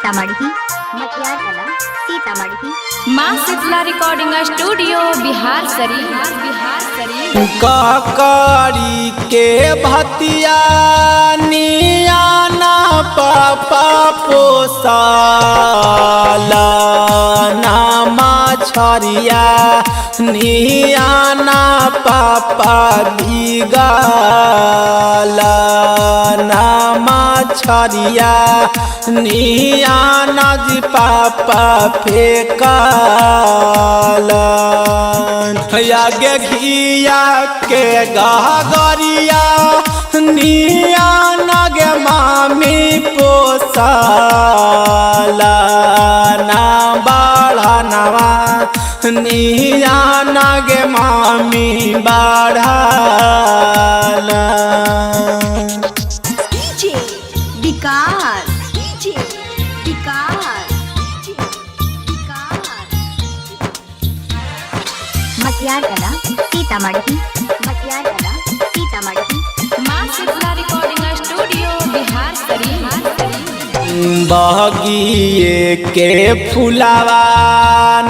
सीतामढ़ी मटियार कला सीतामढ़ी। माँ शीतला रिकॉर्डिंग स्टूडियो बिहार शरीफ। ककड़ी के भतिया नियाना पापा पोसाला नामा छरिया नियाना पापा दिगाला नामा छरिया नियाना जी पापा फेकाला आगे घिया के गहगरिया नियाना गे मामी पोसाला ना बढ़ानवा नियाना गे मामी बढ़ाला। मटियार कला सीतामढ़ी मटियार कला सीतामढ़ी। माँ शीतला रिकॉर्डिंग स्टूडियो बिहार शरीफ। बगिए के फुलावा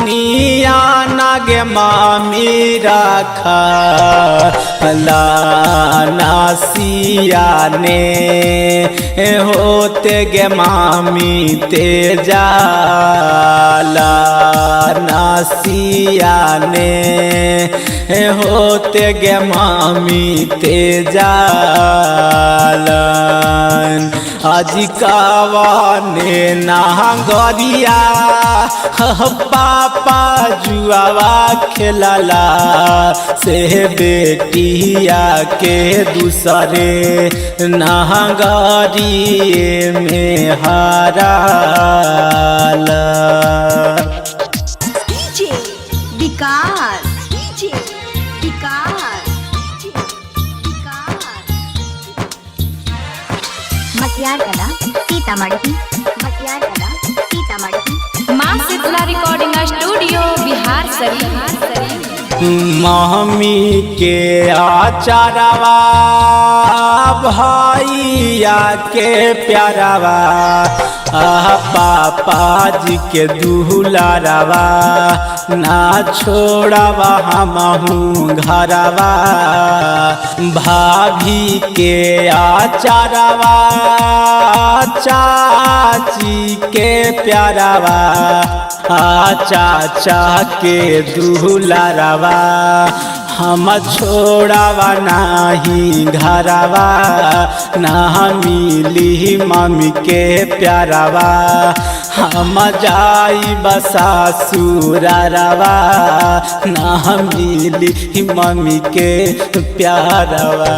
नियाना गे मामी रखा नासिया ने होते गे मामी तेजाला नासिया ने होते गे मामी तेजाला। अजिकावाने नांगरिया पापा जुआवा खेलला से बेटिया के दूसरे नांगरिए में हाराला। मटियार कला सीतामढ़ी मटियार कला सीतामढ़ी। माँ Shitala recording studio Bihar Sharif. Mummy के आचारवा भैया के प्यारवा पापा जी के दुलारवा ना छोड़वा हमहू घरवा। भाभी के आचारवा चाची के प्यारवा चाचा के दुलारवा हम छोड़वा नाही घरवा ना मिली मम्मी के प्यारवा हम जाई बसासुरवा ना मिली मम्मी के प्यारवा।